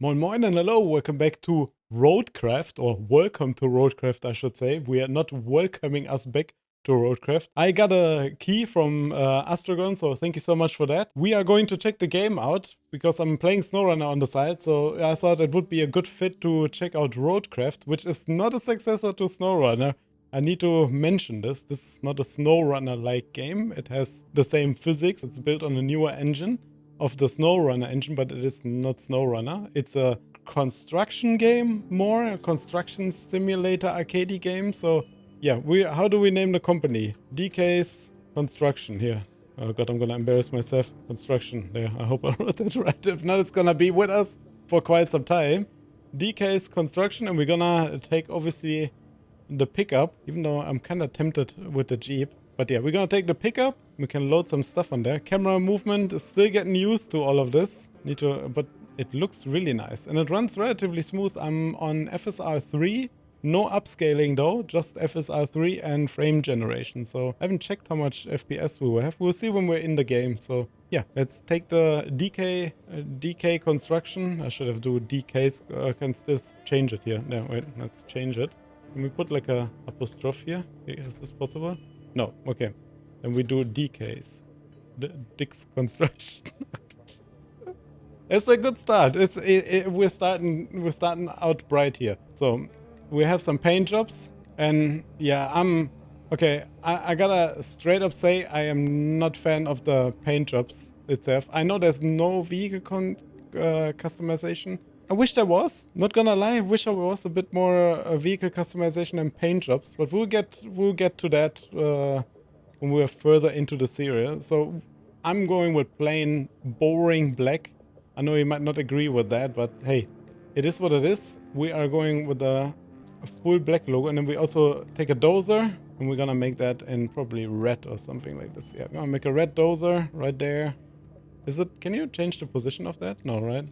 Moin moin and hello, welcome back to RoadCraft, or welcome to RoadCraft I should say. We are not welcoming us back to RoadCraft. I got a key from ASRock, so thank you so much for that. We are going to check the game out, because I'm playing SnowRunner on the side, so I thought it would be a good fit to check out RoadCraft, which is not a successor to SnowRunner. I need to mention this. This is not a SnowRunner-like game. It has the same physics. It's built on a newer engine of the SnowRunner engine, but it is not SnowRunner. It's a construction game, more a construction simulator arcade game. So yeah, how do we name the company? DK's Construction here. Oh god, I'm gonna embarrass myself. Construction there. I hope I wrote that right. If not, it's gonna be with us for quite some time. DK's Construction, and we're gonna take obviously the pickup, even though I'm kind of tempted with the Jeep. But yeah, we're gonna take the pickup. We can load some stuff on there. Camera movement is still getting used to all of this. But it looks really nice. And it runs relatively smooth. I'm on FSR 3. No upscaling though, just FSR 3 and frame generation. So I haven't checked how much FPS we will have. We'll see when we're in the game. So yeah, let's take the DK Construction. I should have do DK's. I can still change it here. No, wait, let's change it. Can we put like a apostrophe here? Is this possible? No, okay. Then we do DK's. Dick's Construction. It's a good start. We're starting out bright here. So we have some paint jobs, and yeah, okay. I gotta straight up say I am not fan of the paint jobs itself. I know there's no vehicle customization. I wish there was. Not gonna lie, I wish there was a bit more vehicle customization and paint jobs, but we'll get to that when we're further into the series. So I'm going with plain boring black. I know you might not agree with that, but hey, it is what it is. We are going with a full black logo, and then we also take a dozer, and we're gonna make that in probably red or something like this. Yeah, I'm gonna make a red dozer right there. Can you change the position of that? No, right?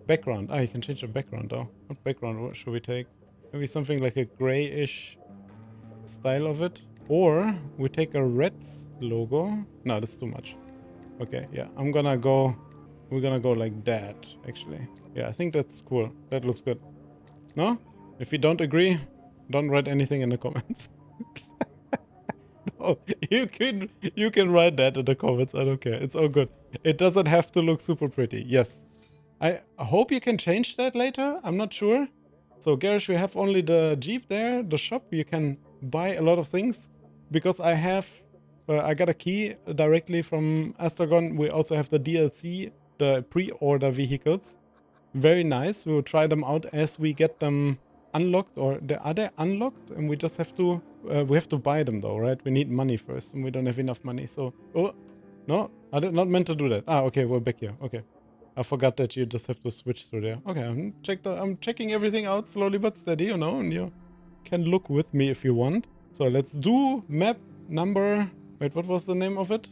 Background. You can change the background though. What background should we take? Maybe something like a grayish style of it. Or we take a red logo. No, that's too much. Okay, yeah. We're gonna go like that, actually. Yeah, I think that's cool. That looks good. No? If you don't agree, don't write anything in the comments. No, you can write that in the comments. I don't care. It's all good. It doesn't have to look super pretty. Yes. I hope you can change that later. I'm not sure. So garage, we have only the Jeep there. The shop, you can buy a lot of things. Because I got a key directly from ASRock. We also have the DLC, the pre-order vehicles. Very nice. We will try them out as we get them unlocked. Or are they unlocked? And we just have to buy them though, right? We need money first, and we don't have enough money. So, oh, no, I did not meant to do that. Okay, we're back here. Okay. I forgot that you just have to switch through there. Okay, I'm checking everything out slowly but steady, you know, and you can look with me if you want. So let's do map number... Wait, what was the name of it?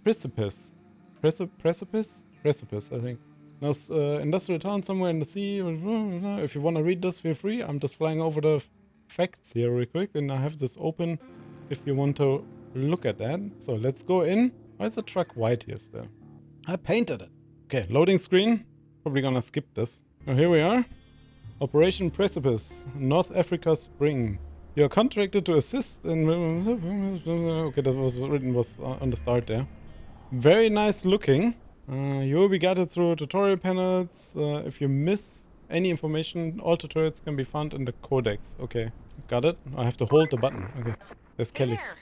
Precipice. Precipice? Precipice, I think. Now, industrial town somewhere in the sea. If you want to read this, feel free. I'm just flying over the facts here real quick, and I have this open if you want to look at that. So let's go in. Why is the truck white here still? I painted it. Okay, loading screen. Probably gonna skip this. Oh, here we are. Operation Precipice, North Africa Spring. You are contracted to assist in... Okay, that was written on the start there. Very nice looking. You will be guided through tutorial panels. If you miss any information, all tutorials can be found in the codex. Okay, got it. I have to hold the button. Okay, there's Kelly. There.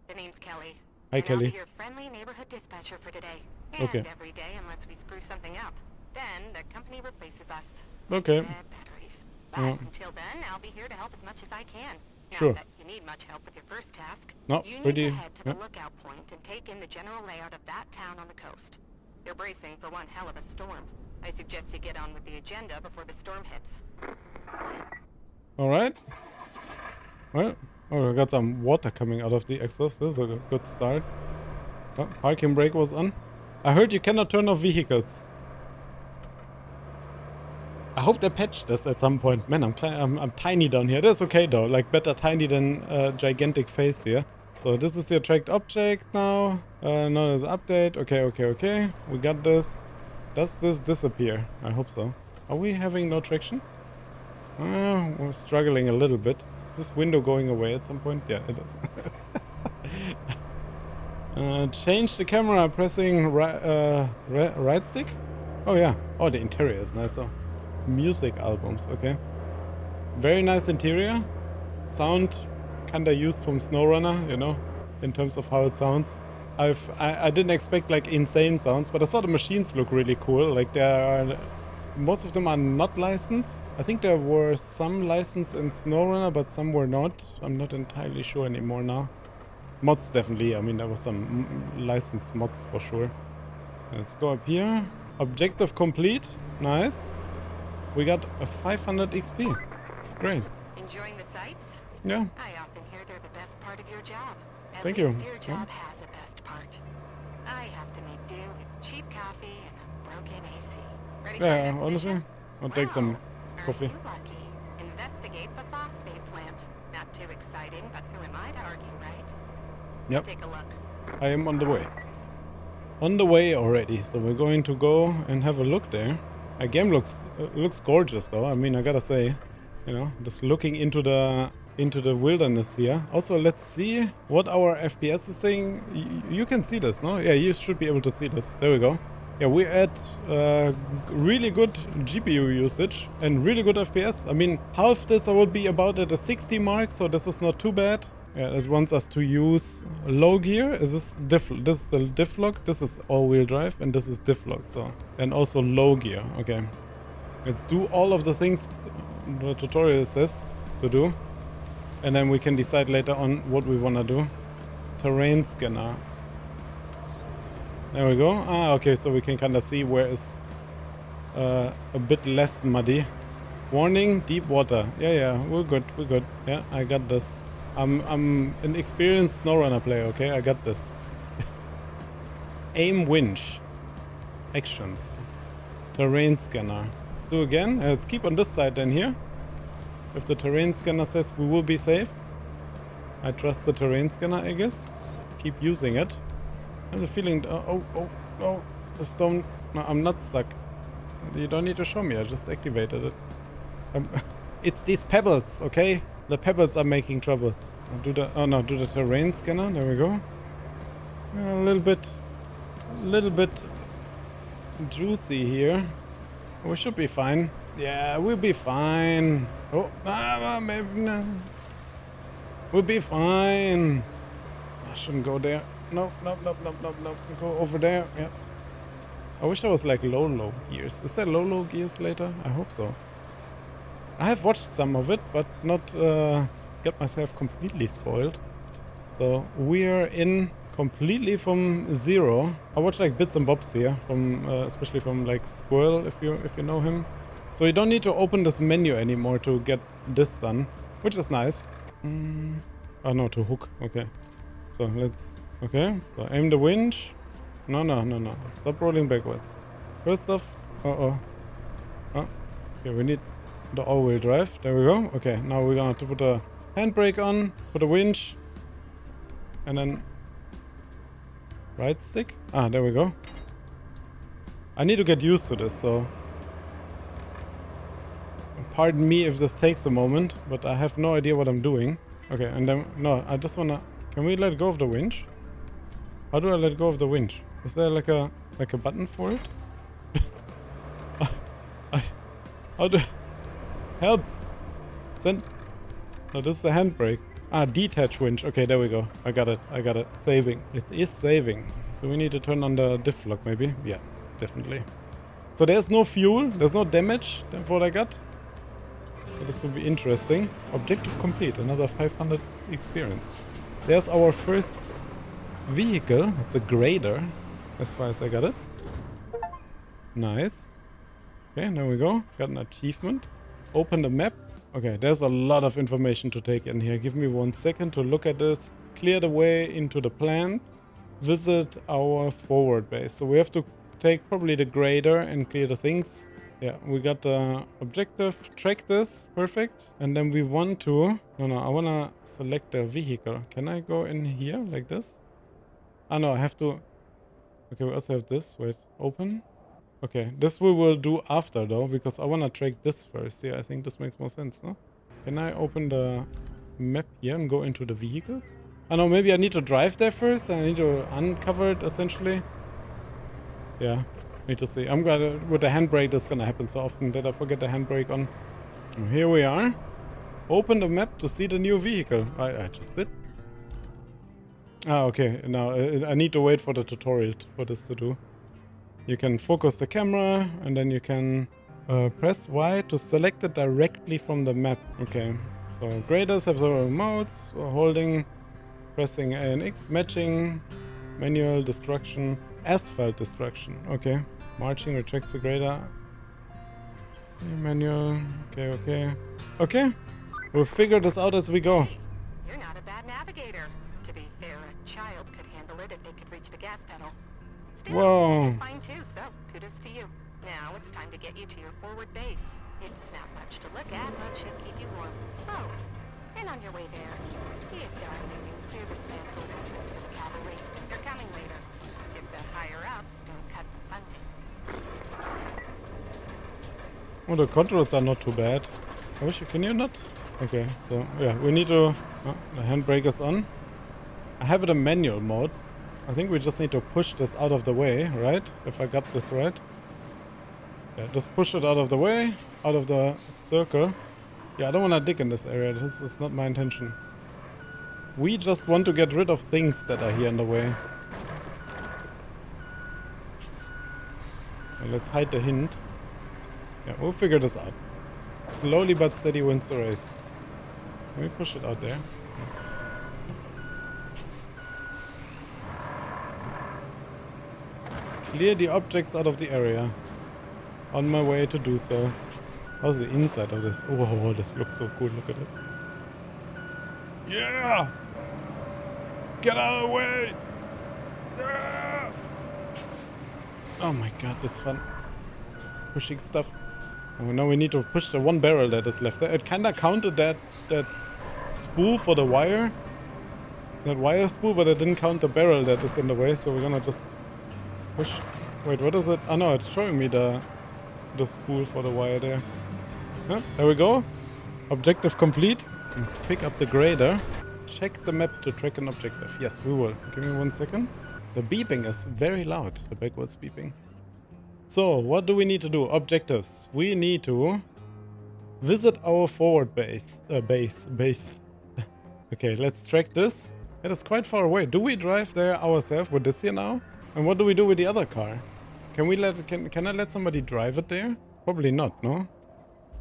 The name's Kelly. Hi, Kelly. I'll be your friendly neighborhood dispatcher for today. And okay. Every day unless we screw something up. Then the company replaces us. Okay. Batteries. But until then, I'll be here to help as much as I can. Sure. Not that you need much help with your first task. No, you need to head to the lookout point and take in the general layout of that town on the coast. You're bracing for one hell of a storm. I suggest you get on with the agenda before the storm hits. Alright. Well, we got some water coming out of the exhaust. This is a good start. Oh, parking brake was on. I heard you cannot turn off vehicles. I hope they patched this at some point. Man, I'm tiny down here. That's okay though. Like better tiny than gigantic face here. So this is your tracked object now. No, there's an update. Okay. We got this. Does this disappear? I hope so. Are we having no traction? We're struggling a little bit. Is this window going away at some point? Yeah, it is. Change the camera pressing right stick? Oh yeah. Oh, the interior is nice though. Music albums, okay. Very nice interior. Sound kinda used from SnowRunner, you know, in terms of how it sounds. I didn't expect like insane sounds, but I saw the machines look really cool. Like most of them are not licensed. I think there were some licensed in SnowRunner, but some were not. I'm not entirely sure anymore now. Mods definitely. I mean, there was some licensed mods for sure. Let's go up here. Objective complete. Nice. We got a 500 XP. Great. Enjoying the sights? Yeah. I often hear they're the best part of your job. Thank you. Your job has a best part. I have to make do with cheap coffee and a broken AC. Ready for Yeah, the honestly, mission? I'll take some Aren't coffee. you lucky? Investigate the phosphate plant. Not too exciting, but who am I to argue, right? Yep. Take a look. I am on the way. On the way already, so we're going to go and have a look there. A game looks gorgeous though. I mean, I gotta say, you know, just looking into the wilderness here. Also, let's see what our FPS is saying. You can see this, no? Yeah, you should be able to see this. There we go. Yeah, we're at really good GPU usage and really good FPS. I mean, half this I would be about at the 60 mark, so this is not too bad. Yeah, it wants us to use low gear. Is this this is the diff lock? This is all-wheel drive, and this is diff lock. So, and also low gear. Okay, let's do all of the things the tutorial says to do, and then we can decide later on what we wanna do. Terrain scanner. There we go. Ah, okay, so we can kind of see where it's a bit less muddy. Warning, deep water. Yeah, we're good. Yeah, I got this. I'm an experienced SnowRunner player, okay? I got this. Aim winch. Actions. Terrain scanner. Let's do again. Let's keep on this side then here. If the terrain scanner says we will be safe. I trust the terrain scanner, I guess. Keep using it. I have a feeling... no. The stone... No, I'm not stuck. You don't need to show me. I just activated it. It's these pebbles, okay? The pebbles are making troubles. Do the terrain scanner. There we go. A little bit juicy here. We should be fine. Yeah, we'll be fine. Oh, maybe not. We'll be fine. I shouldn't go there. No. Go over there. Yeah. I wish there was like low gears. Is there low gears later? I hope so. I have watched some of it, but not get myself completely spoiled. So we're in completely from zero. I watch like bits and bobs here, from especially from like Squirrel, if you know him. So you don't need to open this menu anymore to get this done, which is nice. Oh no, to hook. Okay. So let's. Okay. So aim the winch. No. Stop rolling backwards. First off. Oh. Okay, we need the all-wheel drive. There we go. Okay, now we're gonna have to put a handbrake on, put a winch, and then right stick. Ah, there we go. I need to get used to this, so pardon me if this takes a moment, but I have no idea what I'm doing. Okay, and then no, I just wanna. Can we let go of the winch? How do I let go of the winch? Is there like a button for it? How do? Help! Send. No, this is the handbrake. Ah, detach winch. Okay, there we go. I got it. Saving. It is saving. Do we need to turn on the diff lock maybe? Yeah, definitely. So there's no fuel. There's no damage. That's what I got. So this will be interesting. Objective complete. Another 500 experience. There's our first vehicle. It's a grader. As far as I got it. Nice. Okay, there we go. Got an achievement. Open the map. Okay, there's a lot of information to take in here. Give me 1 second to look at this. Clear the way into the plant. Visit our forward base. So we have to take probably the grader and clear the things. Yeah, we got the objective. Track this. Perfect. And then we want to... No, I want to select the vehicle. Can I go in here like this? Ah, no, I have to... Okay, we also have this. Wait, open. Okay, this we will do after though, because I want to track this first. Yeah, I think this makes more sense, no? Can I open the map here and go into the vehicles? I know, maybe I need to drive there first. I need to uncover it essentially. Yeah, need to see. I'm gonna, with the handbrake, that's gonna happen so often that I forget the handbrake on. Here we are. Open the map to see the new vehicle. I just did. Ah, okay. Now I need to wait for the tutorial for this to do. You can focus the camera and then you can press Y to select it directly from the map. Okay. So graders have several modes. Holding, pressing A and X, matching, manual destruction, asphalt destruction. Okay. Marching retracts the grader. Manual. Okay, okay. Okay. We'll figure this out as we go. Hey, you're not a bad navigator. To be fair, a child could handle it if they could reach the gas pedal. Still, Whoa. you did fine too, so kudos to you. Now it's time to get you to your forward base. It's not much to look at, but should keep you warm. Oh, and on your way there, see if darling and clear the cancelled entrance for the cavalry. They're coming later. If the higher-ups don't cut the funding. Oh, the controls are not too bad. I wish you, can you not? Okay, so yeah, we need to, the handbrake is on. I have it in manual mode. I think we just need to push this out of the way, right? If I got this right. Yeah, just push it out of the way, out of the circle. Yeah, I don't want to dig in this area. This is not my intention. We just want to get rid of things that are here in the way. And let's hide the hint. Yeah, we'll figure this out. Slowly but steady wins the race. Let me push it out there. Clear the objects out of the area. On my way to do so. How's the inside of this? Oh, this looks so cool. Look at it. Yeah! Get out of the way! Yeah! Oh my god, this is fun. Pushing stuff. Oh, now we need to push the one barrel that is left. It kinda counted that spool for the wire. That wire spool, but it didn't count the barrel that is in the way, so we're gonna just push. Wait, what is it? Oh no, it's showing me the spool for the wire there. Huh? There we go. Objective complete. Let's pick up the grader. Check the map to track an objective. Yes, we will. Give me 1 second. The beeping is very loud, the backwards beeping. So, what do we need to do? Objectives. We need to visit our forward base. Okay, let's track this. It is quite far away. Do we drive there ourselves with this here now? And what do we do with the other car? Can we can I let somebody drive it there? Probably not, no?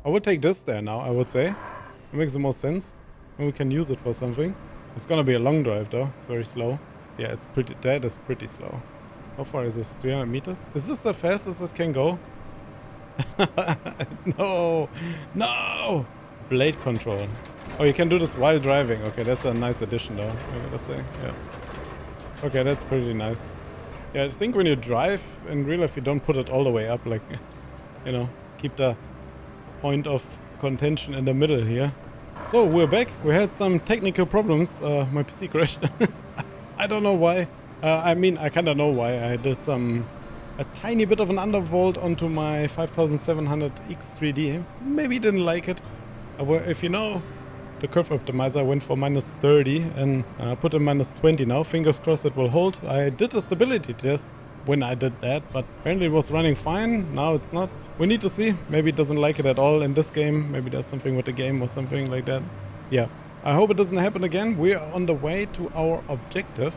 I would take this there now, I would say. It makes the most sense. And we can use it for something. It's gonna be a long drive though. It's very slow. Yeah, it's pretty, that is pretty slow. How far is this? 300 meters? Is this the fastest it can go? No! No! Blade control. Oh, you can do this while driving. Okay, that's a nice addition though, I gotta say. Yeah. Okay, that's pretty nice. Yeah, I think when you drive in real life, you don't put it all the way up, like, you know, keep the point of contention in the middle here. So, we're back. We had some technical problems. My PC crashed. I don't know why. I mean, I kind of know why. I did a tiny bit of an undervolt onto my 5700X3D. Maybe didn't like it. If you know, the curve optimizer went for -30 and put in -20 now. Fingers crossed it will hold. I did a stability test when I did that, but apparently it was running fine. Now it's not. We need to see. Maybe it doesn't like it at all in this game. Maybe there's something with the game or something like that. Yeah. I hope it doesn't happen again. We're on the way to our objective.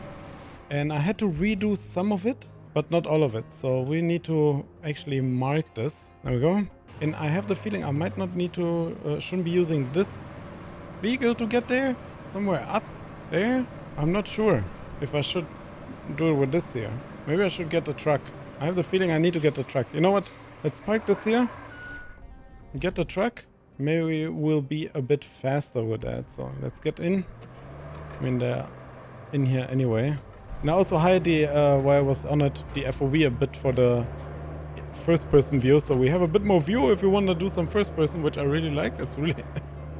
And I had to redo some of it, but not all of it. So we need to actually mark this. There we go. And I have the feeling I might not need to, shouldn't be using this vehicle to get there. Somewhere up there. I'm not sure if I should do it with this here. Maybe I should get the truck. I have the feeling I need to get the truck. You know what? Let's park this here. Get the truck. Maybe we'll be a bit faster with that. So let's get in. I mean, they're in here anyway. And I also hide the, while I was on it, the FOV a bit for the first-person view. So we have a bit more view if you want to do some first-person, which I really like. It's really,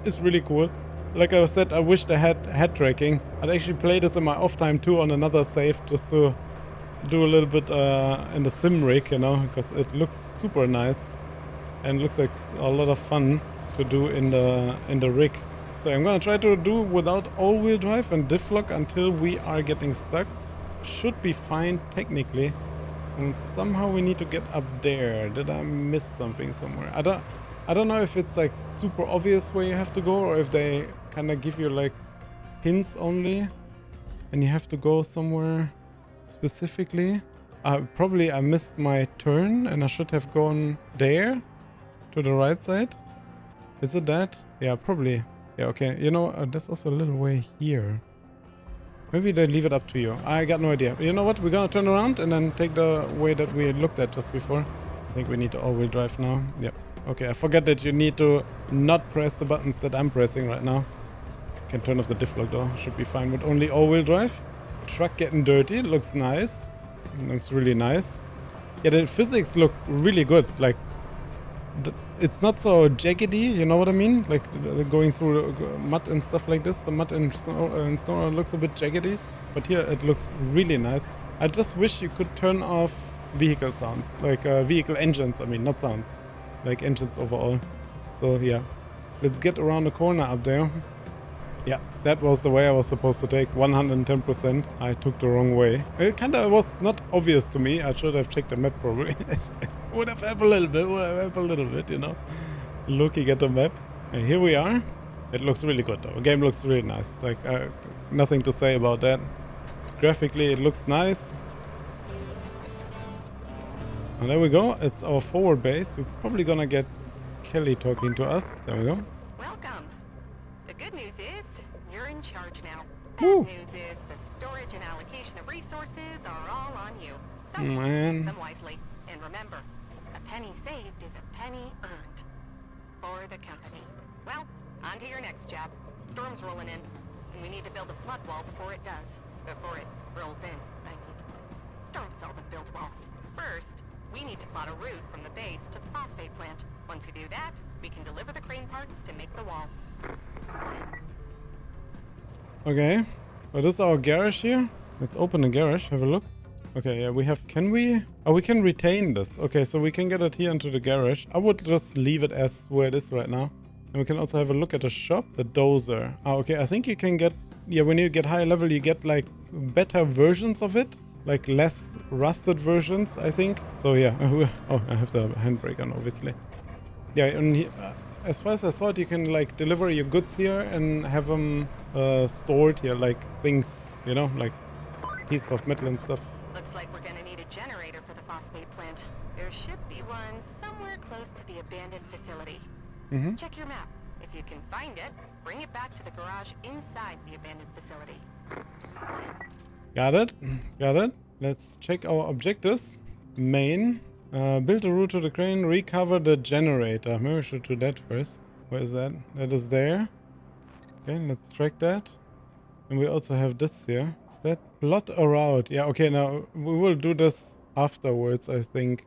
it's really cool. Like I said, I wished I had head tracking. I'd actually play this in my off time too on another save just to do a little bit in the sim rig, you know, because it looks super nice and looks like a lot of fun to do in the rig. So I'm gonna try to do without all-wheel drive and diff lock until we are getting stuck. Should be fine technically. And somehow we need to get up there. Did I miss something somewhere? I don't know if it's like super obvious where you have to go or if they kind of give you like hints only and you have to go somewhere specifically. Probably I missed my turn and I should have gone there to the right side. Is it that? Yeah, probably. Yeah, okay. You know, there's also a little way here. Maybe they leave it up to you. I got no idea. You know what? We're gonna turn around and then take the way that we looked at just before. I think we need to all-wheel drive now. Yep. Okay, I forget that you need to not press the buttons that I'm pressing right now. Can turn off the diff lock though. Should be fine with only all-wheel drive. Truck getting dirty. Looks nice. Looks really nice. Yeah, the physics look really good. Like, it's not so jaggedy, you know what I mean? Like going through mud and stuff like this. The mud and snow looks a bit jaggedy, but here it looks really nice. I just wish you could turn off vehicle sounds, like vehicle engines. I mean, not sounds, like engines overall. So yeah, let's get around the corner up there. Yeah, that was the way I was supposed to take. 110%. I took the wrong way. It kind of was not obvious to me. I should have checked the map probably. Would have helped a little bit, you know. Looking at the map. And here we are. It looks really good though. The game looks really nice. Like, nothing to say about that. Graphically, it looks nice. And there we go. It's our forward base. We're probably gonna get Kelly talking to us. There we go. Welcome. The good news is you're in charge now. Woo. Bad news is the storage and allocation of resources are all on you. So Man. use them wisely. And remember, a penny saved is a penny earned. For the company. Well, on to your next job. Storm's rolling in, and we need to build a flood wall before it does. Before it rolls in, I mean. Storm seldom builds walls. First, we need to plot a route from the base to the phosphate plant. Once we do that, we can deliver the crane parts to make the wall. Okay. So this is our garage here. Let's open the garage. Have a look. Okay, yeah, we have... Can we... Oh, we can retain this. Okay, so we can get it here into the garage. I would just leave it as where it is right now. And we can also have a look at the shop. The dozer. Oh, okay, I think you can get... Yeah, when you get higher level, you get, like, better versions of it. Like, less rusted versions, I think. So, yeah. Oh, I have the handbrake on, obviously. Yeah, and as far as I thought, you can, like, deliver your goods here and have them stored here. Like, things, you know, like pieces of metal and stuff. Looks like we're gonna need a generator for the phosphate plant. There should be one somewhere close to the abandoned facility. Mm-hmm. Check your map. If you can find it, bring it back to the garage inside the abandoned facility. Got it. Got it. Let's check our objectives. Main. Build a route to the crane. Recover the generator. Maybe we should do that first. Where is that? That is there. Okay, let's track that. And we also have this here. Is that plot a route? Yeah, okay, now we will do this afterwards, I think.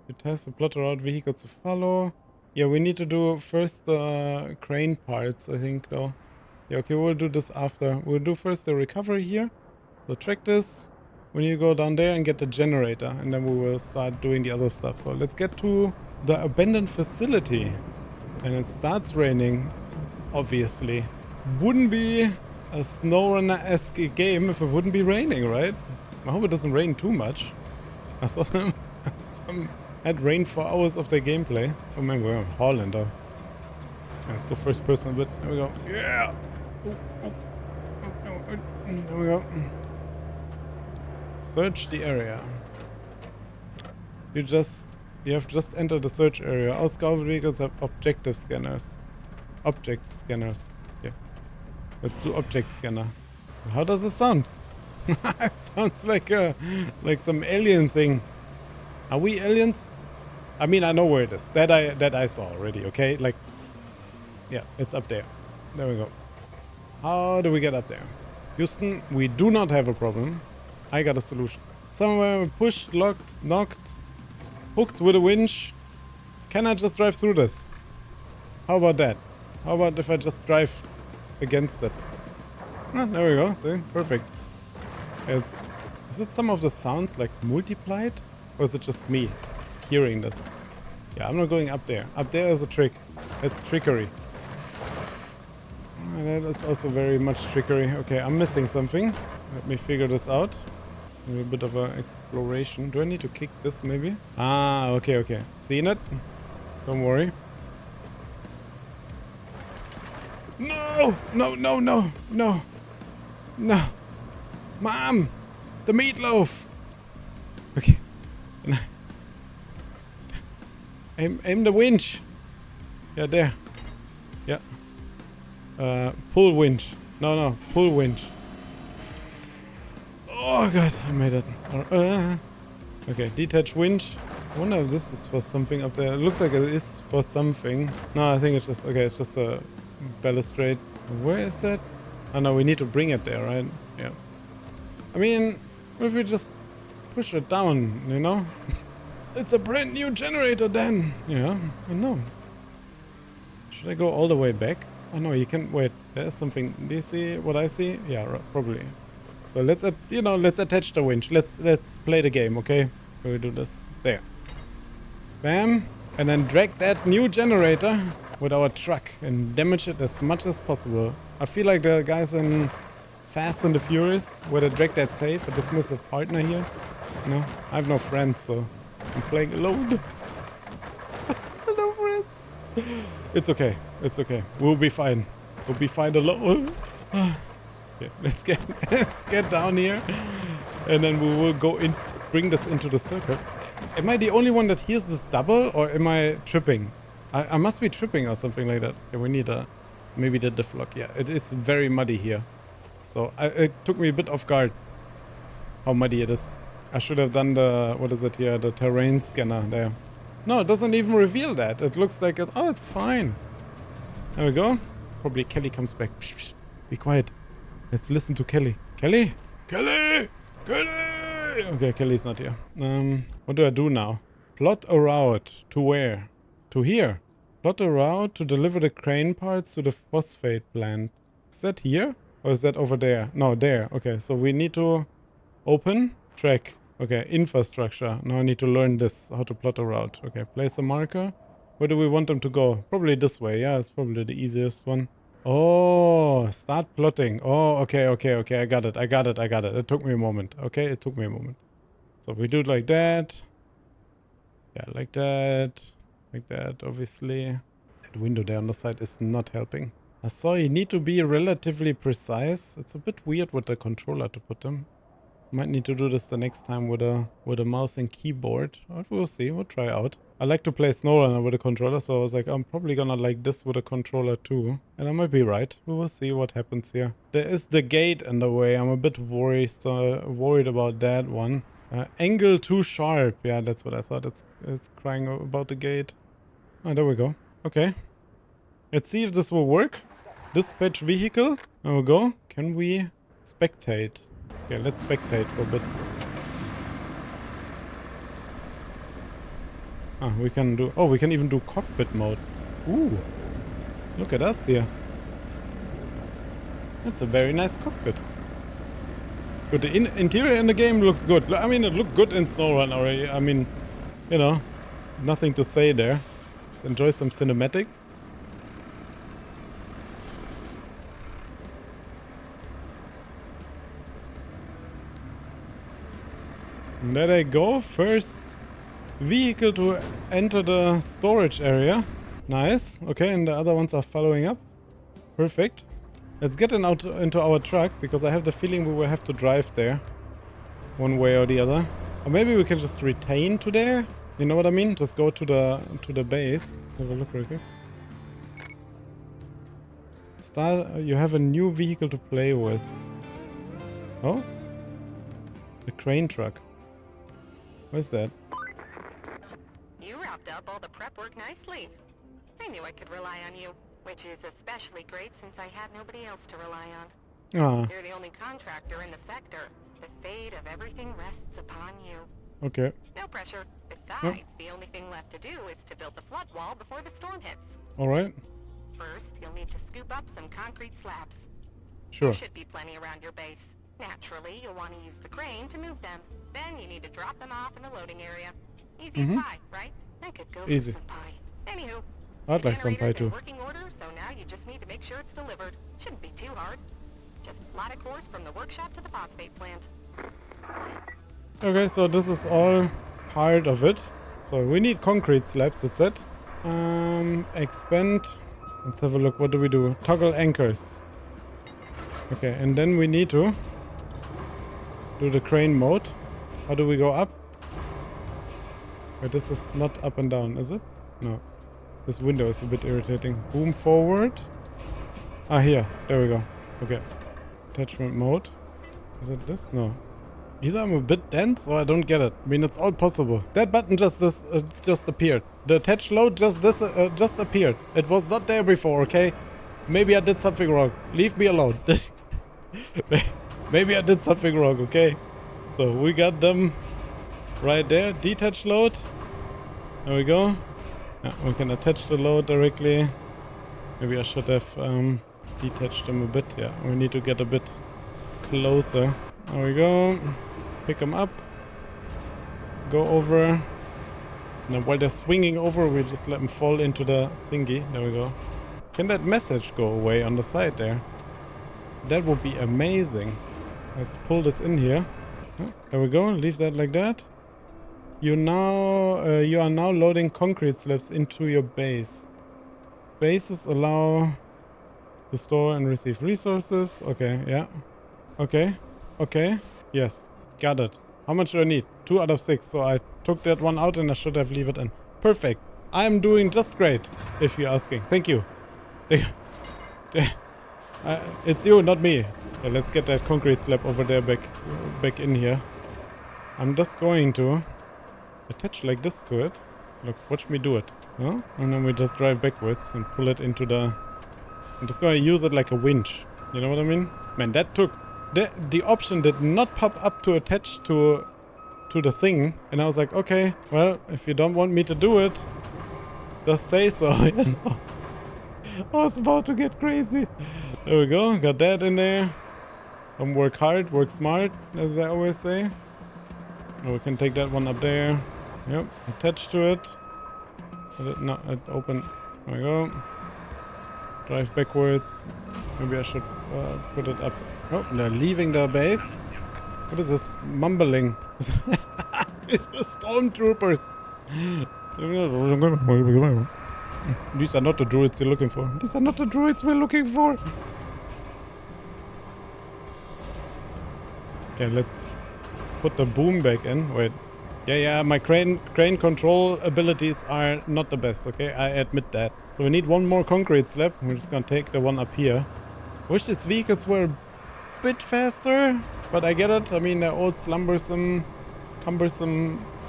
You test the plot a route vehicle to follow. Yeah, we need to do first the crane parts, I think, though. Yeah, okay, we'll do this after. We'll do first the recovery here. So track this. We need to go down there and get the generator, and then we will start doing the other stuff. So let's get to the abandoned facility. And it starts raining, obviously. Wouldn't be a SnowRunner-esque game if it wouldn't be raining, right? I hope it doesn't rain too much. I saw some had rain for hours of their gameplay. Oh man, we're in Holland though. Let's go first person a bit. There we go. Yeah! There we go. Search the area. You have just entered the search area. All scout vehicles have objective scanners. Object scanners. Yeah. Let's do object scanner. How does it sound? It sounds like some alien thing. Are we aliens? I mean, I know where it is. That I saw already, okay? Like, yeah, it's up there. There we go. How do we get up there? Houston, we do not have a problem. I got a solution. Somewhere pushed, locked, knocked, hooked with a winch. Can I just drive through this? How about that? How about if I just drive against it? Ah, there we go. See? Perfect. It's Is it some of the sounds like multiplied? Or is it just me hearing this? Yeah, I'm not going up there. Up there is a trick. That's trickery. That's also very much trickery. Okay, I'm missing something. Let me figure this out. Maybe a bit of an exploration. Do I need to kick this maybe? Ah, okay, okay. Seen it? Don't worry. No! No, no, no, no. No. Mom! The meatloaf! Okay. Aim the winch. Yeah, there. Yeah. Pull winch. No, pull winch. Oh god, I made it. Okay, detach winch. I wonder if this is for something up there. It looks like it is for something. No, I think it's just, okay, it's just a balustrade. Where is that? Oh no, we need to bring it there, right? Yeah. I mean, what if we just push it down, you know? It's a brand new generator then. Yeah, I know. Should I go all the way back? Oh no, you can, wait, there's something. Do you see what I see? Yeah, probably. So let's, let's attach the winch. Let's play the game, okay? We do this. There. Bam. And then drag that new generator with our truck and damage it as much as possible. I feel like the guys in Fast and the Furious, where they drag that safe, a dismissive partner here. No, I have no friends, so I'm playing alone. No friends. It's okay. It's okay. We'll be fine. We'll be fine alone. Okay, let's get down here, and then we will go in, bring this into the circuit. Am I the only one that hears this double, or am I tripping? I must be tripping or something like that. Okay, we need maybe the diff lock. Yeah, it is very muddy here, so it took me a bit off guard how muddy it is. I should have done the, what is it here, the terrain scanner there. No, it doesn't even reveal that. It looks like it. Oh, it's fine. There we go. Probably Kelly comes back. Psh, psh. Be quiet. Let's listen to Kelly. Kelly? Kelly! Kelly! Okay, Kelly's not here. What do I do now? Plot a route. To where? To here. Plot a route to deliver the crane parts to the phosphate plant. Is that here? Or is that over there? No, there. Okay, so we need to open track. Okay, infrastructure. Now I need to learn this, how to plot a route. Okay, place a marker. Where do we want them to go? Probably this way. Yeah, it's probably the easiest one. Oh, start plotting. Oh, okay. I got it. It took me a moment. Okay, it took me a moment. So we do it like that. Yeah, like that. Like that, obviously. That window there on the side is not helping. I saw you need to be relatively precise. It's a bit weird with the controller to put them. Might need to do this the next time with a mouse and keyboard. But we'll see. We'll try out. I like to play SnowRunner with a controller, so I was like, I'm probably gonna like this with a controller too. And I might be right. We will see what happens here. There is the gate in the way. I'm a bit worried about that one. Angle too sharp. Yeah, that's what I thought. It's crying about the gate. Oh, there we go. Okay. Let's see if this will work. Dispatch vehicle. There we go. Can we spectate? Okay, let's spectate for a bit. Ah, we can do... Oh, we can even do cockpit mode. Ooh. Look at us here. That's a very nice cockpit. But the interior in the game looks good. I mean, it looked good in SnowRun already. I mean, you know, nothing to say there. Let's enjoy some cinematics. And there they go. First vehicle to enter the storage area. Nice. Okay, and the other ones are following up. Perfect. Let's get into our truck, because I have the feeling we will have to drive there. One way or the other. Or maybe we can just retain to there. You know what I mean? Just go to the base. Let's have a look real quick. You have a new vehicle to play with. Oh? The crane truck. Where's that? You wrapped up all the prep work nicely. I knew I could rely on you, which is especially great since I had nobody else to rely on. Ah. You're the only contractor in the sector. The fate of everything rests upon you. Okay. No pressure. Besides, the only thing left to do is to build the flood wall before the storm hits. Alright. First, you'll need to scoop up some concrete slabs. Sure. There should be plenty around your base. Naturally, you'll want to use the crane to move them. Then you need to drop them off in the loading area. Easy as pie, right? I could go Easy. for some pie. Anywho, I'd the like some pie generator's too. in working order, so now you just need to make sure it's delivered. Shouldn't be too hard. Just plot a course from the workshop to the phosphate plant. Okay, so this is all part of it. So we need concrete slabs, that's it. Expand. Let's have a look. What do we do? Toggle anchors. Okay, and then we need to do the crane mode. How do we go up? Wait, this is not up and down, is it? No. This window is a bit irritating. Boom forward. Ah, here. There we go. Okay. Attachment mode. Is it this? No. Either I'm a bit dense or I don't get it. I mean, it's all possible. That button just appeared. The attach load just appeared. It was not there before, okay? Maybe I did something wrong. Leave me alone. Maybe I did something wrong, okay? So we got them right there. Detach load. There we go. Yeah, we can attach the load directly. Maybe I should have detached them a bit. Yeah, we need to get a bit closer. There we go. Pick them up. Go over. Now while they're swinging over, we just let them fall into the thingy. There we go. Can that message go away on the side there? That would be amazing. Let's pull this in here. Oh, there we go. Leave that like that. You are now loading concrete slabs into your base. Bases allow to store and receive resources. Okay, yeah. Okay. Okay. Yes. Got it. How much do I need? 2 out of 6. So I took that one out and I should have leave it in. Perfect. I'm doing just great, if you're asking. Thank you. It's you, not me. Yeah, let's get that concrete slab over there back in here. I'm just going to attach like this to it. Look, watch me do it. Huh? And then we just drive backwards and pull it into the... I'm just going to use it like a winch. You know what I mean? Man, that took... The option did not pop up to attach to the thing. And I was like, okay, well, if you don't want me to do it, just say so, you know? I was about to get crazy. There we go. Got that in there. Don't work hard, work smart, as I always say. Oh, we can take that one up there. Yep, attach to it. No, it open. There we go. Drive backwards. Maybe I should put it up. Oh, they're leaving the base. What is this mumbling? It's the stormtroopers. These are not the druids we're looking for. These are not the druids we're looking for. Okay, let's put the boom back in. Wait. Yeah, my crane control abilities are not the best, okay? I admit that. So we need one more concrete slab. We're just gonna take the one up here. Wish these vehicles were a bit faster, but I get it. I mean, they're old, cumbersome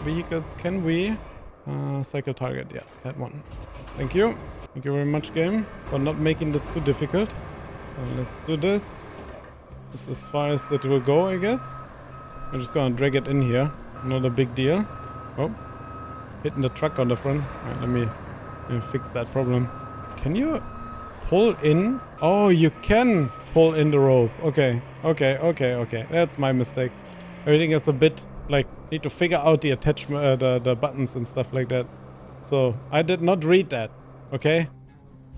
vehicles. Can we cycle target? Yeah, that one. Thank you. Thank you very much, game, for not making this too difficult. So let's do this. This is as far as it will go, I guess. I'm just gonna drag it in here. Not a big deal. Oh, hitting the truck on the front. Right, let me fix that problem. Can you pull in? Oh, you can pull in the rope. Okay. That's my mistake. Everything is a bit like, need to figure out the attachment, the buttons and stuff like that. So I did not read that. Okay,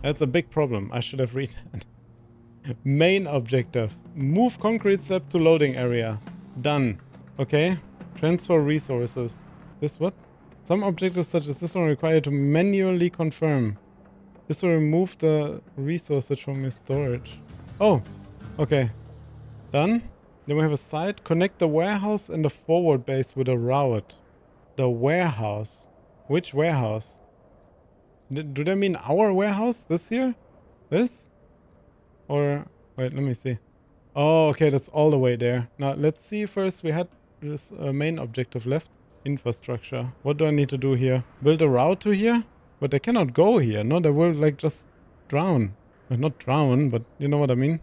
that's a big problem. I should have read that. Main objective: move concrete slab to loading area. Done. Okay. Transfer resources. This what? Some objectives such as this one require to manually confirm. This will remove the resources from your storage. Oh, okay. Done. Then we have a site. Connect the warehouse and the forward base with a route. The warehouse. Which warehouse? Do they mean our warehouse? This here? This? Or... wait, let me see. Oh, okay, that's all the way there. Now, let's see first. We had this main objective left. Infrastructure. What do I need to do here? Build a route to here? But they cannot go here. No, they will, like, just drown. Well, not drown, but you know what I mean?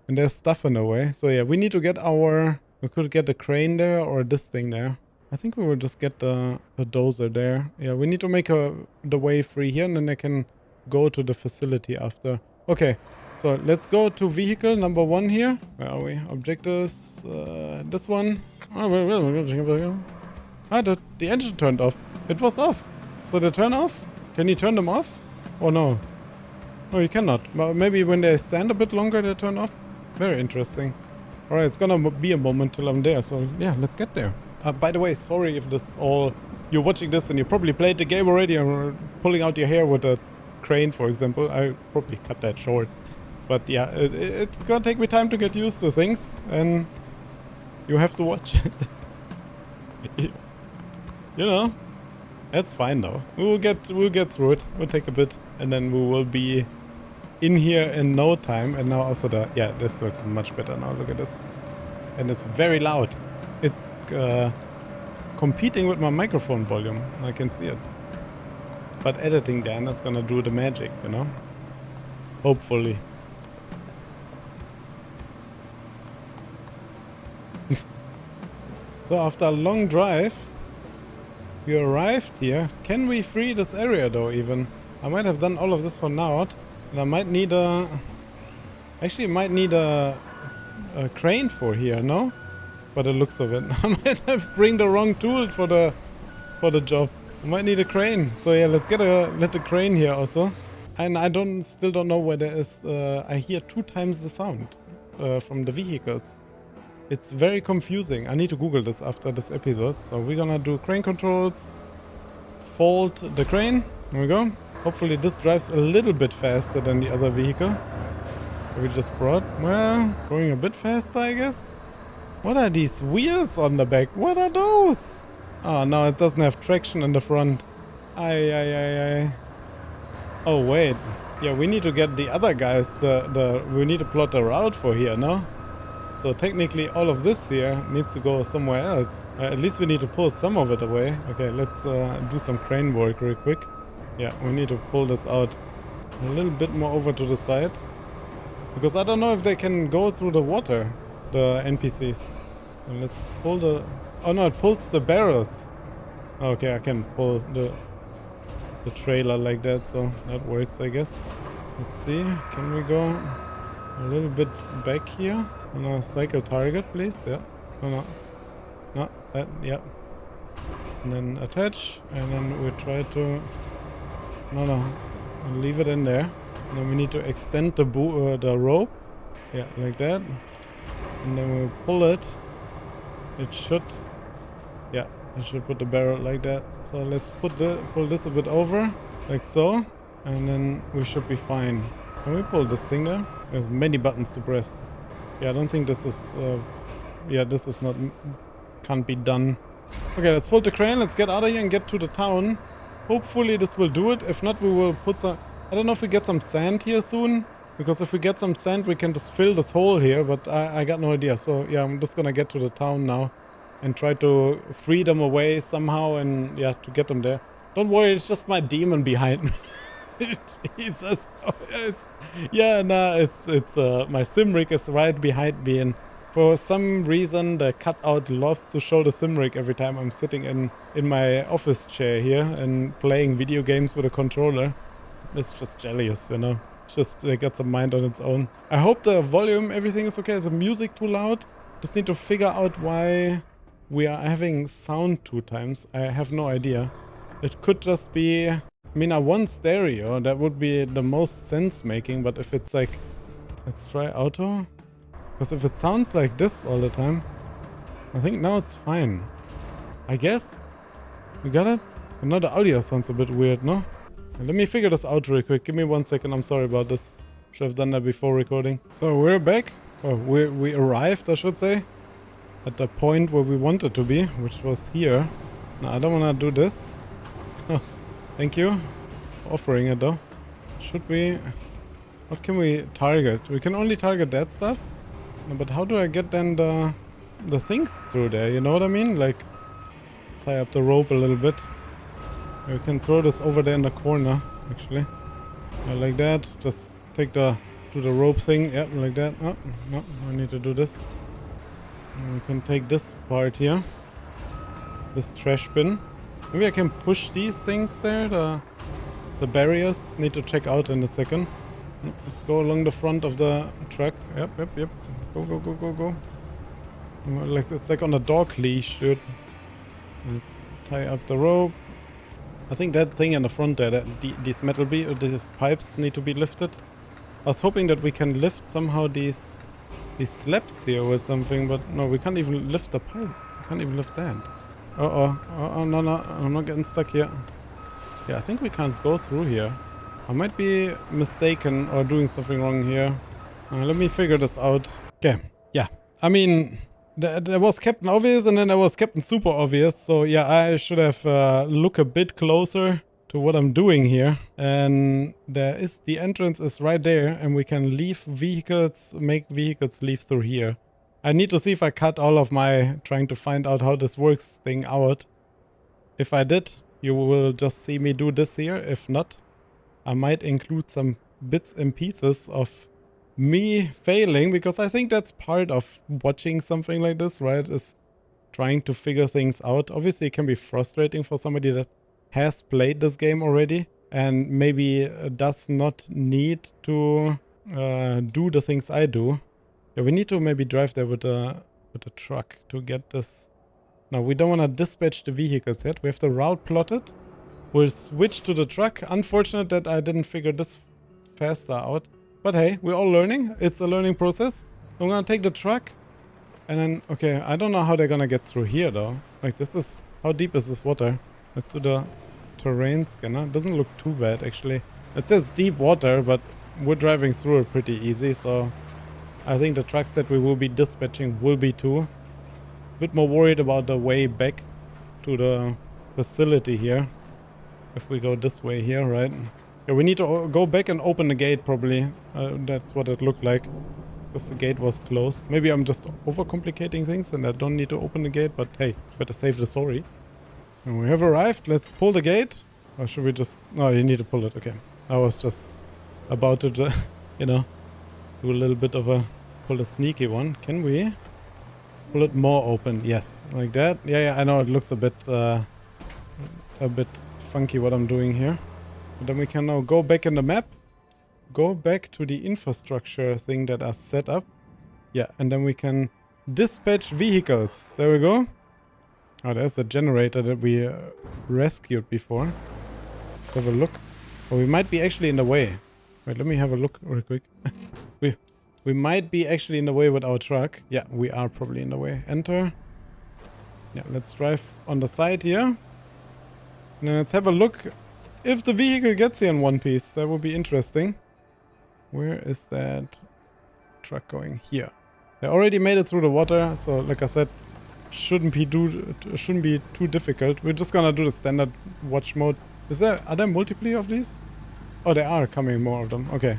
And there's stuff in the way. So, yeah, we need to get our... we could get the crane there or this thing there. I think we will just get the dozer there. Yeah, we need to make the way free here, and then I can go to the facility after. Okay, so let's go to vehicle number 1 here. Where are we? Objectives, this one. Ah, the engine turned off. It was off. So they turn off? Can you turn them off? Oh no. No, you cannot. Maybe when they stand a bit longer, they turn off. Very interesting. Alright, it's gonna be a moment till I'm there, so yeah, let's get there. By the way, sorry if this all... You're watching this and you probably played the game already and pulling out your hair with a crane, for example. I probably cut that short. But yeah, it's gonna take me time to get used to things, and you have to watch it. You know, that's fine though. We'll get through it. We'll take a bit, and then we will be in here in no time. And now also yeah, this looks much better now. Look at this, and it's very loud. It's competing with my microphone volume. I can see it. But editing then is gonna do the magic, you know. Hopefully. So after a long drive, we arrived here. Can we free this area though even? I might have done all of this for now, and I might need a... Actually, might need a crane for here, no? By the looks of it. I might have bring the wrong tool for the job. I might need a crane. So yeah, let's get a crane here also. And I still don't know where there is... I hear 2 times the sound from the vehicles. It's very confusing. I need to Google this after this episode. So we're gonna do crane controls. Fold the crane. There we go. Hopefully this drives a little bit faster than the other vehicle we just brought. Well, going a bit faster, I guess. What are these wheels on the back? What are those? Oh, no, it doesn't have traction in the front. Ay. Oh, wait. Yeah, we need to get the other guys. We need to plot a route for here, no? So technically all of this here needs to go somewhere else. At least we need to pull some of it away. Okay, let's do some crane work real quick. Yeah, we need to pull this out a little bit more over to the side. Because I don't know if they can go through the water, the NPCs. So let's pull the... Oh no, it pulls the barrels. Okay, I can pull the trailer like that, so that works, I guess. Let's see, can we go a little bit back here? No, cycle target, please. Yeah. No, that, yeah. And then attach, and then we try to... No, leave it in there. And then we need to extend the rope. Yeah, like that. And then we pull it. It should... Yeah, I should put the barrel like that. So let's pull this a bit over, like so. And then we should be fine. Can we pull this thing there? There's many buttons to press. Yeah, I don't think this is... yeah, this is not... Can't be done. Okay, let's fold the crane. Let's get out of here and get to the town. Hopefully this will do it. If not, we will put some... I don't know if we get some sand here soon. Because if we get some sand, we can just fill this hole here. But I got no idea. So yeah, I'm just gonna get to the town now. And try to free them away somehow. And yeah, to get them there. Don't worry, it's just my demon behind me. Jesus. Oh, yeah, nah, it's my sim rig is right behind me, and for some reason the cutout loves to show the sim rig every time I'm sitting in my office chair here and playing video games with a controller. It's just jealous, you know. It's just got some mind on its own. I hope the volume, everything is okay. Is the music too loud? Just need to figure out why we are having sound 2 times. I have no idea. It could just be... I mean, I want stereo, that would be the most sense-making, but if it's like... Let's try auto. Because if it sounds like this all the time, I think now it's fine. I guess? We got it? And now the audio sounds a bit weird, no? Let me figure this out real quick. Give me 1 second, I'm sorry about this. Should have done that before recording. So we're back. Oh, we arrived, I should say. At the point where we wanted to be, which was here. No, I don't want to do this. Thank you for offering it though. Should we... What can we target? We can only target that stuff? No, but how do I get then the things through there? You know what I mean? Like, let's tie up the rope a little bit. We can throw this over there in the corner, actually. Yeah, like that. Just take do the rope thing. Yeah, like that. Oh, no, I need to do this. And we can take this part here. This trash bin. Maybe I can push these things there, the barriers. Need to check out in a second. Just go along the front of the truck. Yep. Go. Like it's like on a dog leash, dude. Let's tie up the rope. I think that thing in the front there, these these pipes need to be lifted. I was hoping that we can lift somehow these slabs here with something, but no, we can't even lift the pipe. We can't even lift that. No, I'm not getting stuck here. Yeah, I think we can't go through here. I might be mistaken or doing something wrong here. Let me figure this out. Okay, yeah. I mean, there was Captain Obvious and then there was Captain Super Obvious. So yeah, I should have looked a bit closer to what I'm doing here. And the entrance is right there and we can leave vehicles, make vehicles leave through here. I need to see if I cut all of my trying to find out how this works thing out. If I did, you will just see me do this here. If not, I might include some bits and pieces of me failing, because I think that's part of watching something like this, right? Is trying to figure things out. Obviously, it can be frustrating for somebody that has played this game already and maybe does not need to do the things I do. Yeah, we need to maybe drive there with a truck to get this. No, we don't want to dispatch the vehicles yet. We have the route plotted. We'll switch to the truck. Unfortunate that I didn't figure this faster out. But hey, we're all learning. It's a learning process. I'm gonna take the truck. And then, okay, I don't know how they're gonna get through here though. Like this is, how deep is this water? Let's do the terrain scanner. Doesn't look too bad actually. It says deep water, but we're driving through it pretty easy. So I think the trucks that we will be dispatching will be too. A bit more worried about the way back to the facility here. If we go this way here, right? Yeah, we need to go back and open the gate probably. That's what it looked like. Because the gate was closed. Maybe I'm just overcomplicating things and I don't need to open the gate, but hey, better save the story. And we have arrived. Let's pull the gate. Or should we just... No, you need to pull it. Okay. I was just about to, you know, do a little bit of a... Pull a sneaky one. Can we pull it more open? Yes. Like that. Yeah, I know it looks a bit funky what I'm doing here. But then we can now go back in the map. Go back to the infrastructure thing that are set up. Yeah, and then we can dispatch vehicles. There we go. Oh, there's the generator that we rescued before. Let's have a look. Oh, we might be actually in the way. Wait, let me have a look real quick. we might be actually in the way with our truck. Yeah, we are probably in the way. Enter. Yeah, let's drive on the side here. Now let's have a look if the vehicle gets here in one piece. That would be interesting. Where is that truck going? Here. They already made it through the water, so like I said, shouldn't be too difficult. We're just gonna do the standard watch mode. Are there multiple of these? Oh, there are coming more of them. Okay.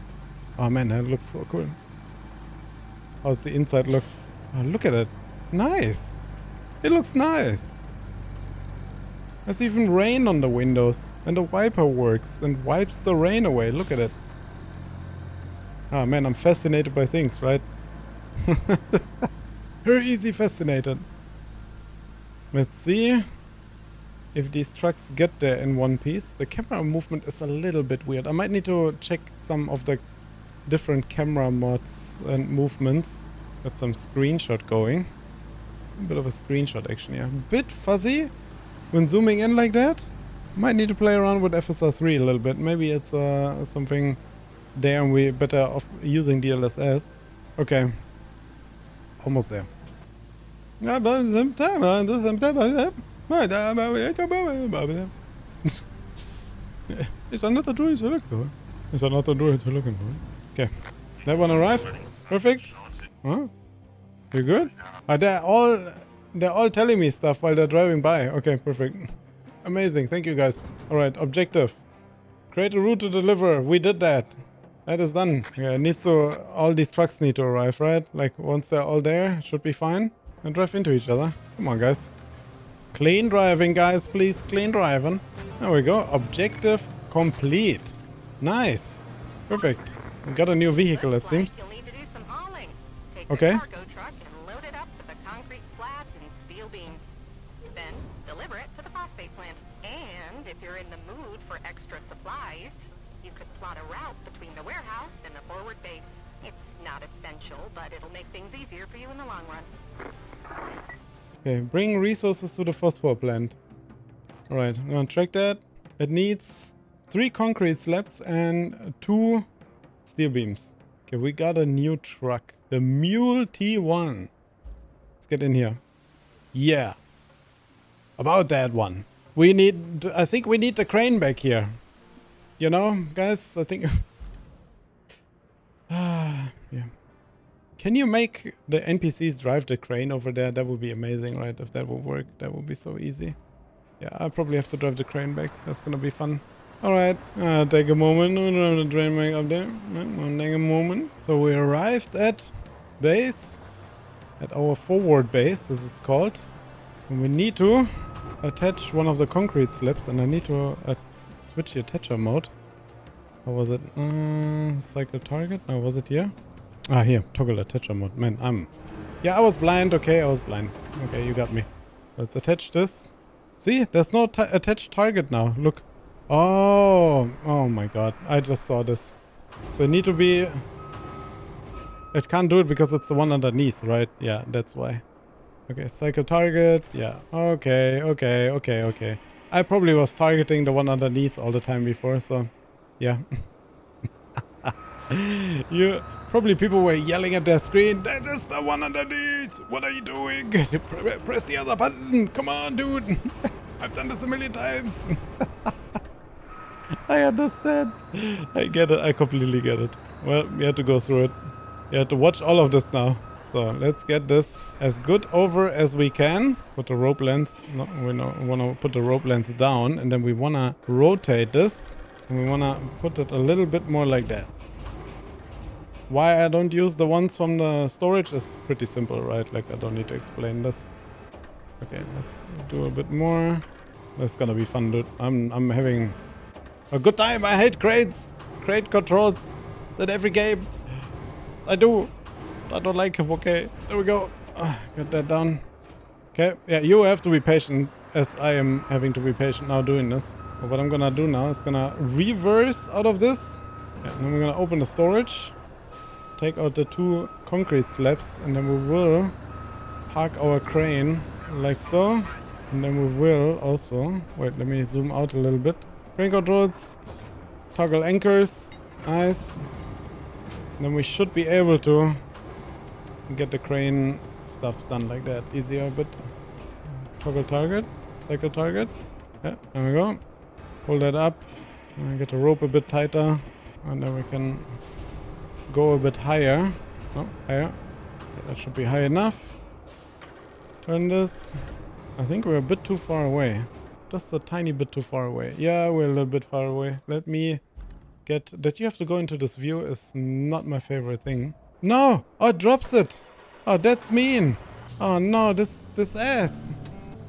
Oh man, that looks so cool. How's the inside look? Oh, look at it. Nice. It looks nice. There's even rain on the windows, and the wiper works and wipes the rain away. Look at it. Ah man, I'm fascinated by things, right? Very easy fascinated. Let's see if these trucks get there in one piece. The camera movement is a little bit weird. I might need to check some of the different camera mods and movements. Got some screenshot going. A bit of a screenshot action here. A bit fuzzy when zooming in like that. Might need to play around with FSR3 a little bit. Maybe it's something there and we're better off using DLSS. Okay. Almost there. Is that not the druid you're looking for? Is that not the druid you're looking for? Okay. That one arrived. Perfect. Huh? You good? They're all telling me stuff while they're driving by. Okay, perfect. Amazing. Thank you guys. Alright, objective. Create a route to deliver. We did that. That is done. Yeah, all these trucks need to arrive, right? Like once they're all there, should be fine. And drive into each other. Come on, guys. Clean driving, guys, please. Clean driving. There we go. Objective complete. Nice. Perfect. We got a new vehicle, it seems. Okay. Load it up with the concrete slabs and steel beams. Then deliver it to the phosphate plant. And if you're in the mood for extra supplies, you could plot a route between the warehouse and the not essential, but it'll make things easier for you in the long run. Okay, bring resources to the phosphor plant. Alright, I'm gonna track that. It needs 3 concrete slabs and 2 steel beams. Okay, we got a new truck. The Mule T1. Let's get in here. Yeah. About that one. We need... I think we need the crane back here. You know, guys? I think... yeah. Can you make the NPCs drive the crane over there? That would be amazing, right? If that would work, that would be so easy. Yeah, I'll probably have to drive the crane back. That's gonna be fun. Alright, take a moment. I'm gonna train back up there. Take a moment. So we arrived at base. At our forward base, as it's called. And we need to attach one of the concrete slabs, and I need to switch the attacher mode. How was it? Cycle target? No, was it here? Ah, here. Toggle attacher mode. Man, yeah, I was blind. Okay, I was blind. Okay, you got me. Let's attach this. See? There's no attached target now. Look. Oh my god. I just saw this. So it need to be... It can't do it because it's the one underneath, right? Yeah, that's why. Okay, cycle target. Yeah. Okay. I probably was targeting the one underneath all the time before, so... Yeah. Probably people were yelling at their screen, that is the one underneath! What are you doing? Press the other button! Come on, dude! I've done this a million times! I understand. I get it. I completely get it. Well, we had to go through it. We had to watch all of this now. So let's get this as good over as we can. Put the rope length. No, we want to put the rope length down, and then we want to rotate this. And we want to put it a little bit more like that. Why I don't use the ones from the storage is pretty simple, right? Like, I don't need to explain this. Okay, let's do a bit more. That's gonna be fun, dude. I'm having a good time. I hate crates. Crate controls in every game. I do. I don't like them. Okay, there we go. Get that down. Okay, yeah, you have to be patient, as I am having to be patient now doing this. But what I'm gonna do now is gonna reverse out of this. Yeah, and then we're gonna open the storage. Take out the 2 concrete slabs, and then we will park our crane like so. And then we will also... Wait, let me zoom out a little bit. Crane controls. Toggle anchors. Nice. And then we should be able to get the crane stuff done like that. Easier a bit. Toggle target. Cycle target. Yeah, there we go. Pull that up. And get the rope a bit tighter. And then we can go a bit higher. No, higher. Yeah, that should be high enough. Turn this. I think we're a bit too far away. Just a tiny bit too far away. Yeah, we're a little bit far away. Let me get... That you have to go into this view is not my favorite thing. No! Oh, it drops it! Oh, that's mean! Oh no, this ass!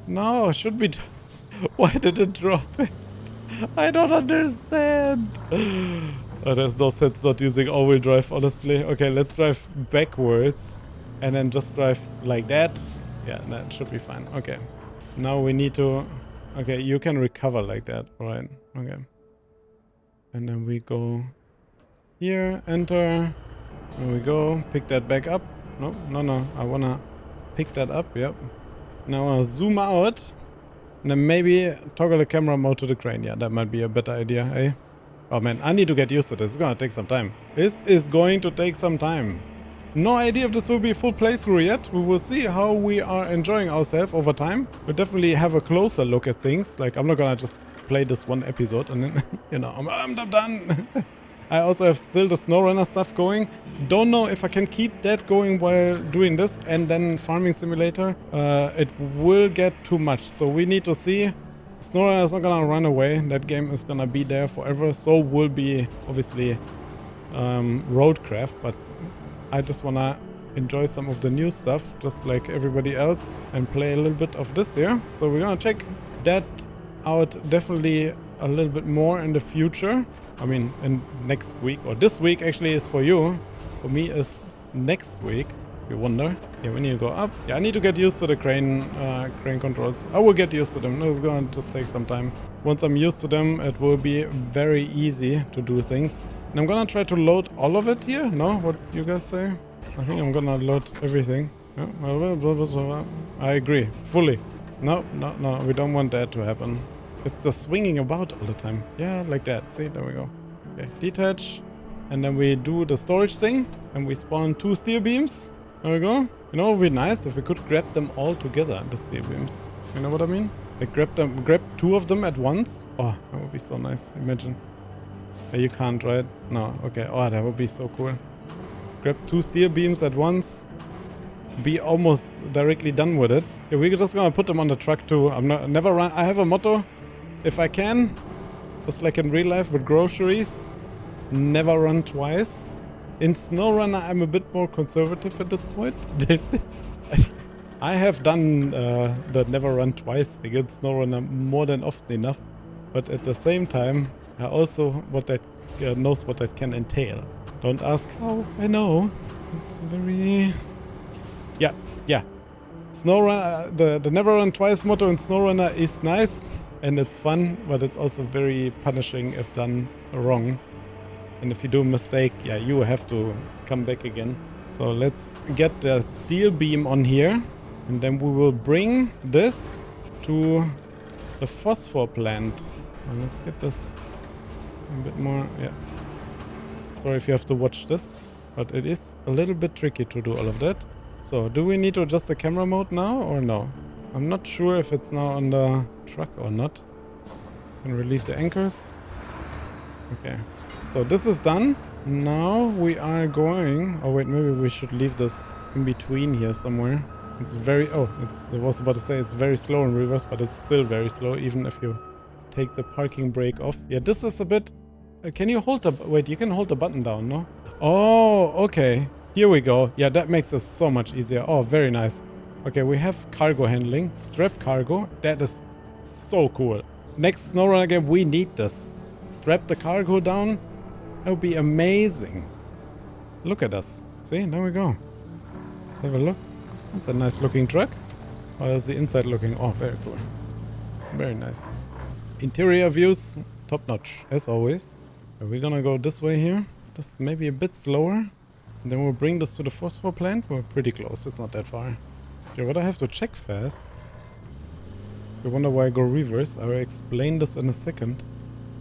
No, should be... Why did it drop it? I don't understand! Oh, there's no sense not using all-wheel drive, honestly. Okay, let's drive backwards. And then just drive like that. Yeah, that should be fine. Okay. Now we need to... Okay, you can recover like that. Alright. Okay. And then we go here, enter. There we go. Pick that back up. No. I wanna pick that up. Yep. Now I wanna zoom out. And then maybe toggle the camera mode to the crane. Yeah, that might be a better idea, eh? Oh man, I need to get used to this. It's gonna take some time. This is going to take some time. No idea if this will be a full playthrough yet. We will see how we are enjoying ourselves over time. We'll definitely have a closer look at things. Like, I'm not gonna just play this one episode and then, you know, I'm done. I also have still the SnowRunner stuff going. Don't know if I can keep that going while doing this and then Farming Simulator. It will get too much. So we need to see. SnowRunner is not gonna run away. That game is gonna be there forever. So will be, obviously, RoadCraft. But I just wanna enjoy some of the new stuff, just like everybody else, and play a little bit of this here. So we're gonna check that out definitely a little bit more in the future. I mean, in next week, or this week actually is for you. For me is next week, if you wonder. Yeah, we need to go up. Yeah, I need to get used to the crane controls. I will get used to them. It's gonna just take some time. Once I'm used to them, it will be very easy to do things. And I'm gonna try to load all of it here. No? What you guys say? I think I'm gonna load everything. Yeah, I agree. Fully. No, no, no. We don't want that to happen. It's just swinging about all the time. Yeah, like that. See? There we go. Okay. Detach. And then we do the storage thing. And we spawn 2 steel beams. There we go. You know, it would be nice if we could grab them all together, the steel beams. You know what I mean? Like grab 2 of them at once. Oh, that would be so nice. Imagine. You can't, right? No. Okay. Oh, that would be so cool. Grab 2 steel beams at once. Be almost directly done with it. Yeah, we're just gonna put them on the truck too. Never run. I have a motto. If I can, just like in real life with groceries, never run twice. In SnowRunner, I'm a bit more conservative at this point. I have done the never run twice thing in SnowRunner more than often enough, but at the same time, I also knows what that can entail. Don't ask how. I know. It's very... Yeah. SnowRunner, the never run twice motto in SnowRunner is nice and it's fun, but it's also very punishing if done wrong. And if you do a mistake, yeah, you have to come back again. So let's get the steel beam on here, and then we will bring this to the phosphor plant. And let's get this a bit more. Yeah. Sorry if you have to watch this, but it is a little bit tricky to do all of that. So, do we need to adjust the camera mode now or no? I'm not sure if it's now on the truck or not. Can relieve the anchors. Okay. So this is done. Now we are going... Oh wait, maybe we should leave this in between here somewhere. It's very... Oh, I was about to say it's very slow in reverse, but it's still very slow even if you take the parking brake off. Yeah, this is a bit... can you hold the... Wait, you can hold the button down, no? Oh, okay. Here we go. Yeah, that makes this so much easier. Oh, very nice. Okay, we have cargo handling. Strap cargo. That is so cool. Next SnowRunner game, we need this. Strap the cargo down. That would be amazing. Look at us. See, there we go. Let's have a look. That's a nice looking truck. How is the inside looking? Oh, very cool. Very nice. Interior views, top notch, as always. We're gonna go this way here. Just maybe a bit slower. Then we'll bring this to the phosphor plant. We're pretty close. It's not that far. Okay, what I have to check fast. You wonder why I go reverse. I will explain this in a second.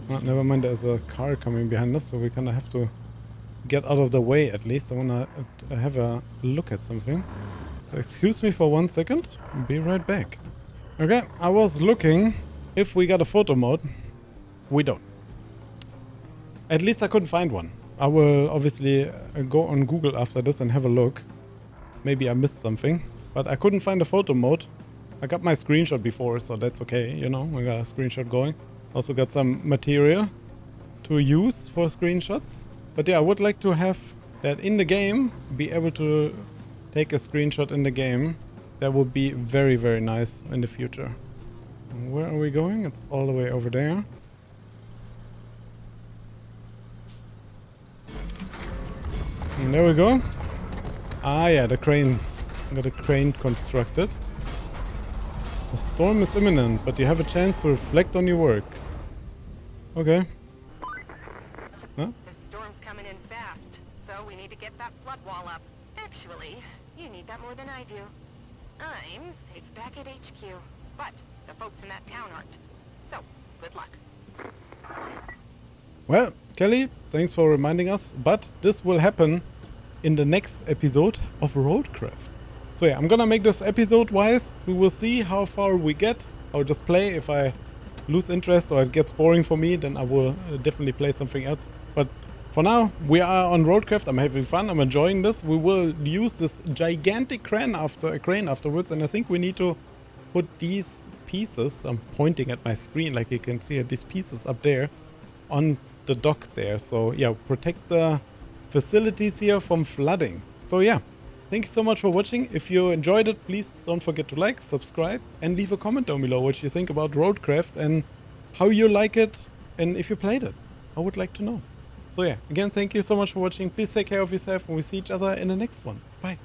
Oh, never mind, there's a car coming behind us, so we kind of have to get out of the way at least. I want to have a look at something. Excuse me for 1 second. Be right back. Okay, I was looking if we got a photo mode. We don't. At least I couldn't find one. I will obviously go on Google after this and have a look. Maybe I missed something. But I couldn't find a photo mode. I got my screenshot before, so that's okay, you know. We got a screenshot going. Also got some material to use for screenshots. But yeah, I would like to have that in the game. Be able to take a screenshot in the game. That would be very, very nice in the future. Where are we going? It's all the way over there. And there we go. Ah yeah, the crane. Got a crane constructed. The storm is imminent, but you have a chance to reflect on your work. Okay. Huh? The storm's coming in fast, so we need to get that flood wall up. Actually, you need that more than I do. I'm safe back at HQ, but the folks in that town aren't. So, good luck. Well, Kelly, thanks for reminding us, but this will happen in the next episode of RoadCraft. So yeah, I'm gonna make this episode-wise. We will see how far we get. I'll just play. If I lose interest or it gets boring for me, then I will definitely play something else. But for now, we are on RoadCraft. I'm having fun. I'm enjoying this. We will use this gigantic crane afterwards, and I think we need to put these pieces. I'm pointing at my screen, like you can see it, these pieces up there on the dock there. So yeah, protect the facilities here from flooding. So yeah. Thank you so much for watching. If you enjoyed it, please don't forget to like, subscribe, and leave a comment down below what you think about RoadCraft and how you like it, and if you played it. I would like to know. So yeah, again, thank you so much for watching. Please take care of yourself, and we'll see each other in the next one. Bye.